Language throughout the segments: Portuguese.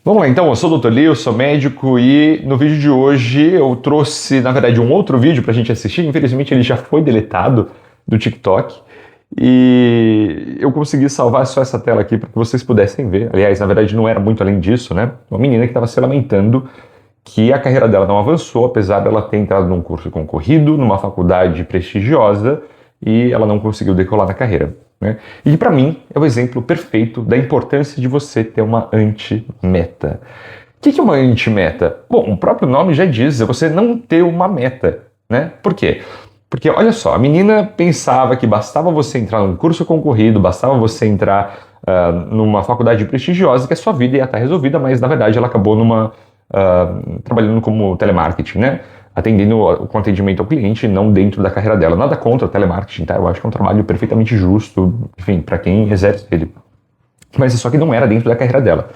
Vamos lá então, eu sou o Dr. Lee, eu sou médico e no vídeo de hoje eu trouxe, na verdade, um outro vídeo pra gente assistir. Infelizmente ele já foi deletado do TikTok e eu consegui salvar só essa tela aqui para que vocês pudessem ver. Aliás, na verdade não era muito além disso, né? Uma menina que estava se lamentando que a carreira dela não avançou, apesar dela ter entrado num curso concorrido, numa faculdade prestigiosa, e ela não conseguiu decolar na carreira, né? E para mim é o exemplo perfeito da importância de você ter uma anti-meta. O que é uma anti-meta? Bom, o próprio nome já diz, é você não ter uma meta, né? Por quê? Porque, olha só, a menina pensava que bastava você entrar num curso concorrido, bastava você entrar numa faculdade prestigiosa, que a sua vida ia estar resolvida, mas na verdade ela acabou trabalhando como telemarketing, né? Atendendo com atendimento ao cliente, não dentro da carreira dela. Nada contra o telemarketing, tá? Eu acho que é um trabalho perfeitamente justo, enfim, para quem exerce ele. Mas só que não era dentro da carreira dela.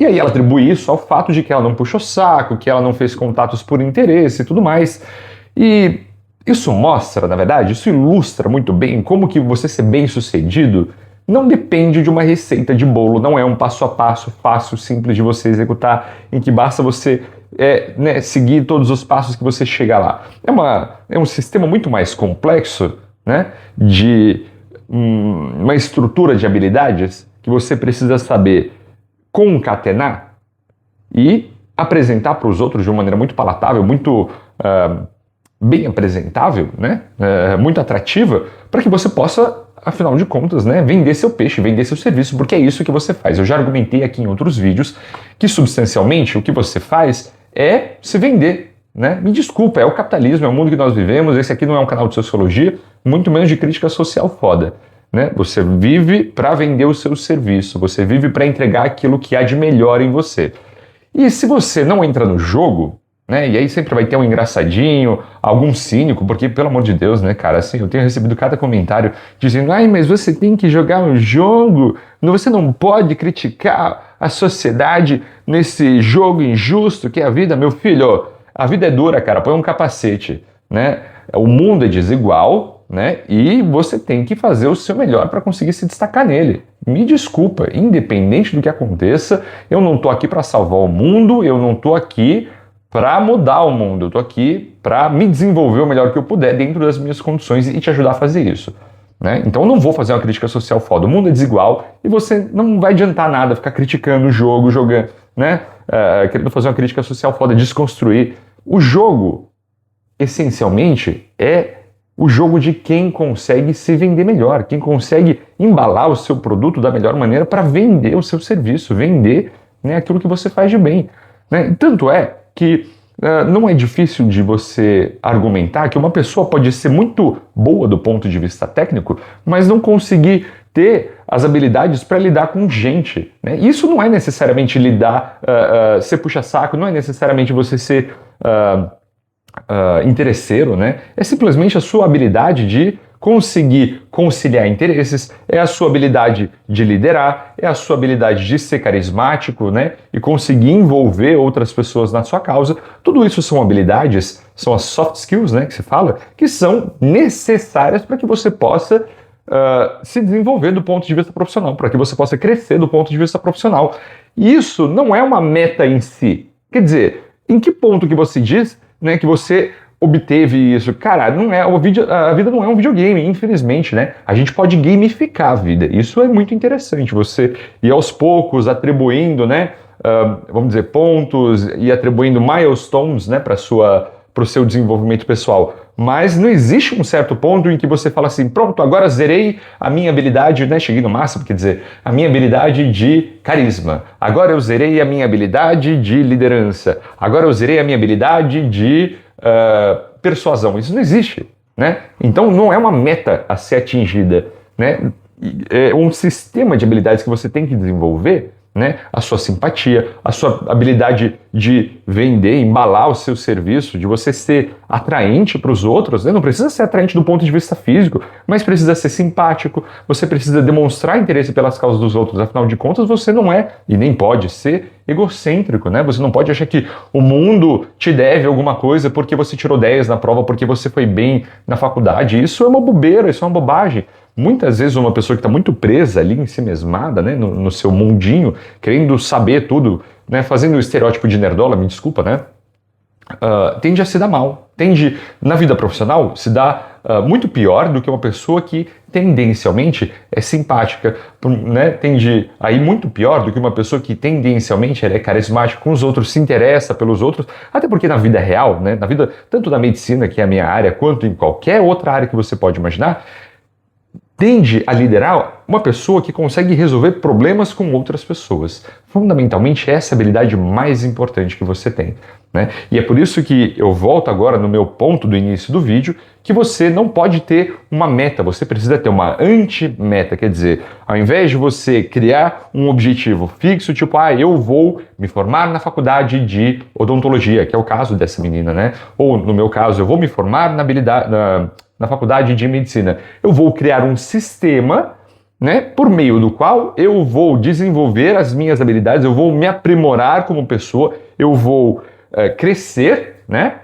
E aí ela atribui isso ao fato de que ela não puxou saco, que ela não fez contatos por interesse e tudo mais. E isso mostra, na verdade, isso ilustra muito bem como que você ser bem-sucedido não depende de uma receita de bolo, não é um passo a passo fácil, simples de você executar, em que basta você seguir todos os passos que você chega lá. É um sistema muito mais complexo, né, de uma estrutura de habilidades que você precisa saber concatenar e apresentar para os outros de uma maneira muito palatável, muito bem apresentável, né, muito atrativa, para que você possa, afinal de contas, né, vender seu peixe, vender seu serviço, porque é isso que você faz. Eu já argumentei aqui em outros vídeos que, substancialmente, o que você faz é se vender, né? Me desculpa, é o capitalismo, é o mundo que nós vivemos, esse aqui não é um canal de sociologia, muito menos de crítica social foda, né? Você vive para vender o seu serviço, você vive para entregar aquilo que há de melhor em você. E se você não entra no jogo, né, e aí sempre vai ter um engraçadinho, algum cínico, porque, pelo amor de Deus, né, cara, assim, eu tenho recebido cada comentário dizendo, ai, mas você tem que jogar um jogo, você não pode criticar a sociedade nesse jogo injusto que é a vida. Meu filho, a vida é dura, cara, põe um capacete, né, o mundo é desigual, né, e você tem que fazer o seu melhor para conseguir se destacar nele. Me desculpa, independente do que aconteça, eu não tô aqui para salvar o mundo, eu não tô aqui para mudar o mundo, eu tô aqui para me desenvolver o melhor que eu puder dentro das minhas condições e te ajudar a fazer isso, né? Então eu não vou fazer uma crítica social foda, o mundo é desigual e você não vai adiantar nada ficar criticando o jogo, jogando, né? Querendo fazer uma crítica social foda, desconstruir. O jogo, essencialmente, é o jogo de quem consegue se vender melhor, quem consegue embalar o seu produto da melhor maneira para vender o seu serviço, vender, né, aquilo que você faz de bem, né? Tanto é que não é difícil de você argumentar que uma pessoa pode ser muito boa do ponto de vista técnico, mas não conseguir ter as habilidades para lidar com gente, né? Isso não é necessariamente ser puxa-saco, não é necessariamente você ser interesseiro, né? É simplesmente a sua habilidade de conseguir conciliar interesses, é a sua habilidade de liderar, é a sua habilidade de ser carismático, né? E conseguir envolver outras pessoas na sua causa. Tudo isso são habilidades, são as soft skills, né, que se fala, que são necessárias para que você possa se desenvolver do ponto de vista profissional, para que você possa crescer do ponto de vista profissional. E isso não é uma meta em si. Quer dizer, em que ponto que você diz, né, que você obteve isso? Cara, não é, a vida não é um videogame, infelizmente, né? A gente pode gamificar a vida. Isso é muito interessante. Você ir aos poucos atribuindo, né, vamos dizer, pontos e atribuindo milestones, né, para o seu desenvolvimento pessoal. Mas não existe um certo ponto em que você fala assim, pronto, agora zerei a minha habilidade, né, cheguei no máximo, quer dizer, a minha habilidade de carisma. Agora eu zerei a minha habilidade de liderança. Agora eu zerei a minha habilidade de persuasão. Isso não existe, né? Então não é uma meta a ser atingida, né? É um sistema de habilidades que você tem que desenvolver, né? A sua simpatia, a sua habilidade de vender, embalar o seu serviço, de você ser atraente para os outros, né? Não precisa ser atraente do ponto de vista físico, mas precisa ser simpático, você precisa demonstrar interesse pelas causas dos outros, afinal de contas você não é, e nem pode ser, egocêntrico, né? Você não pode achar que o mundo te deve alguma coisa porque você tirou 10 na prova, porque você foi bem na faculdade. Isso é uma bobeira, isso é uma bobagem. muitas vezes uma pessoa que está muito presa ali em si mesmada, né, no seu mundinho, querendo saber tudo, né, fazendo o estereótipo de nerdola, me desculpa, né, tende a se dar mal, tende, na vida profissional, se dá muito pior do que uma pessoa que tendencialmente é simpática, né? Tende a ir muito pior do que uma pessoa que tendencialmente é carismática com os outros, se interessa pelos outros, até porque na vida real, né? Na vida tanto da medicina, que é a minha área, quanto em qualquer outra área que você pode imaginar, tende a liderar uma pessoa que consegue resolver problemas com outras pessoas. Fundamentalmente, essa é a habilidade mais importante que você tem, né? E é por isso que eu volto agora no meu ponto do início do vídeo, que você não pode ter uma meta, você precisa ter uma anti-meta, quer dizer, ao invés de você criar um objetivo fixo, tipo, eu vou me formar na faculdade de odontologia, que é o caso dessa menina, né? Ou, no meu caso, eu vou me formar na faculdade de medicina. Eu vou criar um sistema, né, por meio do qual eu vou desenvolver as minhas habilidades, eu vou me aprimorar como pessoa, eu vou crescer, né?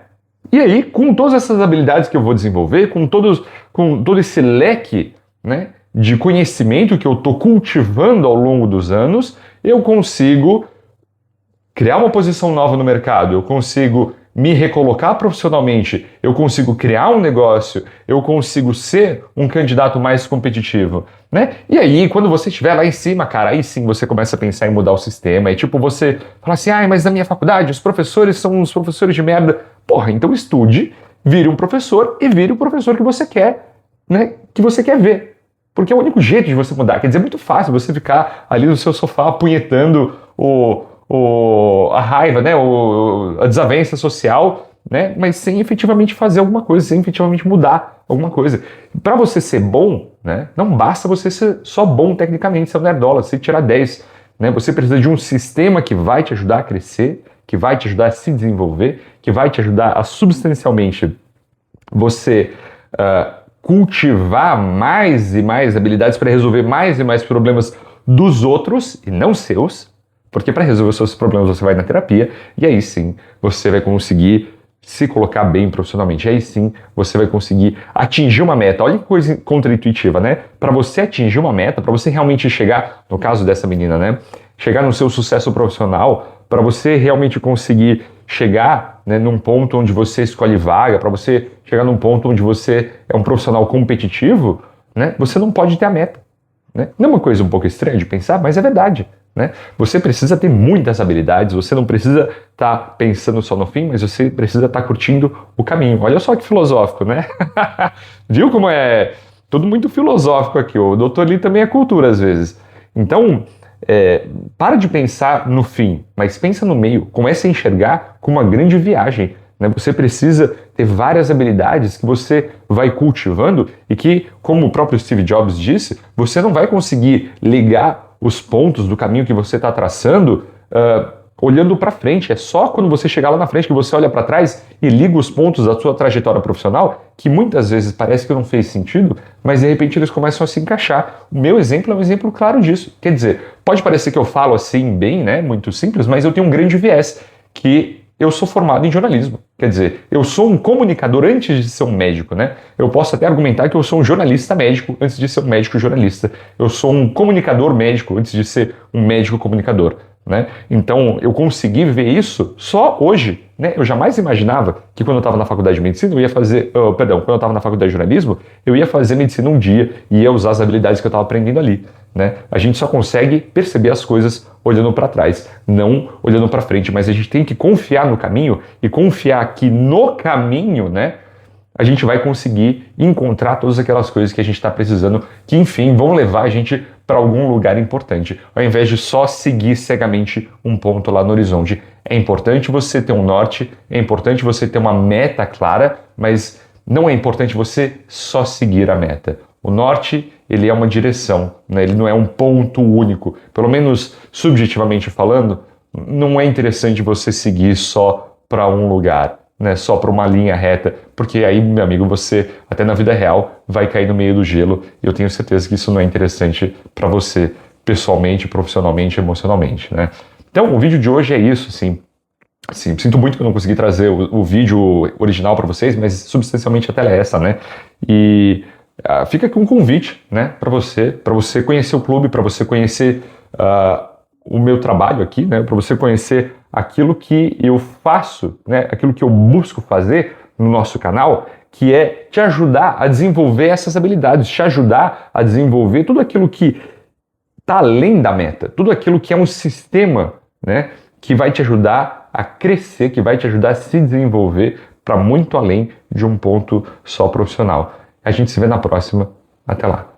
E aí, com todas essas habilidades que eu vou desenvolver, com todo esse leque, né, de conhecimento que eu estou cultivando ao longo dos anos, eu consigo criar uma posição nova no mercado, eu consigo me recolocar profissionalmente, eu consigo criar um negócio, eu consigo ser um candidato mais competitivo, né? E aí, quando você estiver lá em cima, cara, aí sim você começa a pensar em mudar o sistema, e tipo, você fala assim, mas na minha faculdade os professores são uns professores de merda. Porra, então estude, vire um professor e vire o professor que você quer, né? Que você quer ver. Porque é o único jeito de você mudar. Quer dizer, é muito fácil você ficar ali no seu sofá apunhetando a raiva, né, a desavença social, né, mas sem efetivamente fazer alguma coisa, sem efetivamente mudar alguma coisa. Para você ser bom, né, não basta você ser só bom tecnicamente, ser um nerdola, você tirar 10, né, você precisa de um sistema que vai te ajudar a crescer, que vai te ajudar a se desenvolver, que vai te ajudar a substancialmente você cultivar mais e mais habilidades para resolver mais e mais problemas dos outros e não seus. Porque para resolver os seus problemas você vai na terapia e aí sim você vai conseguir se colocar bem profissionalmente. E aí sim você vai conseguir atingir uma meta. Olha que coisa contraintuitiva, né? Para você atingir uma meta, para você realmente chegar, no caso dessa menina, né? Chegar no seu sucesso profissional, para você realmente conseguir chegar, né, num ponto onde você escolhe vaga, para você chegar num ponto onde você é um profissional competitivo, né? Você não pode ter a meta, né? Não é uma coisa um pouco estranha de pensar, mas é verdade. Né? Você precisa ter muitas habilidades, você não precisa estar pensando só no fim, mas você precisa estar curtindo o caminho. Olha só que filosófico, né? Viu como é tudo muito filosófico aqui? O doutor Lee também é cultura às vezes. Então, para de pensar no fim, mas pensa no meio. Comece a enxergar como uma grande viagem. Né? Você precisa ter várias habilidades que você vai cultivando e que, como o próprio Steve Jobs disse, você não vai conseguir ligar os pontos do caminho que você está traçando olhando para frente. É só quando você chegar lá na frente que você olha para trás e liga os pontos da sua trajetória profissional, que muitas vezes parece que não fez sentido, mas de repente eles começam a se encaixar. O meu exemplo é um exemplo claro disso. Quer dizer, pode parecer que eu falo assim bem, né, muito simples, mas eu tenho um grande viés, que eu sou formado em jornalismo. Quer dizer, eu sou um comunicador antes de ser um médico, né? Eu posso até argumentar que eu sou um jornalista médico antes de ser um médico jornalista. Eu sou um comunicador médico antes de ser um médico comunicador, né? Então, eu consegui ver isso só hoje, né? Eu jamais imaginava que quando eu estava na faculdade de medicina, eu ia fazer... quando eu estava na faculdade de jornalismo, eu ia fazer medicina um dia e ia usar as habilidades que eu estava aprendendo ali, né? A gente só consegue perceber as coisas olhando para trás, não olhando para frente, mas a gente tem que confiar no caminho e confiar que no caminho, né, a gente vai conseguir encontrar todas aquelas coisas que a gente está precisando, que enfim vão levar a gente para algum lugar importante, ao invés de só seguir cegamente um ponto lá no horizonte. É importante você ter um norte, é importante você ter uma meta clara, mas não é importante você só seguir a meta. O norte, ele é uma direção, né? Ele não é um ponto único. Pelo menos subjetivamente falando, não é interessante você seguir só para um lugar, né? Só para uma linha reta, porque aí, meu amigo, você, até na vida real, vai cair no meio do gelo, e eu tenho certeza que isso não é interessante para você, pessoalmente, profissionalmente, emocionalmente, né? Então, o vídeo de hoje é isso, assim. Sim, sinto muito que eu não consegui trazer o vídeo original para vocês, mas substancialmente a tela é essa, né? E fica aqui um convite, né, para você conhecer o clube, para você conhecer o meu trabalho aqui, né, para você conhecer aquilo que eu faço, né, aquilo que eu busco fazer no nosso canal, que é te ajudar a desenvolver essas habilidades, te ajudar a desenvolver tudo aquilo que está além da meta, tudo aquilo que é um sistema, né, que vai te ajudar a crescer, que vai te ajudar a se desenvolver para muito além de um ponto só profissional. A gente se vê na próxima. Até lá.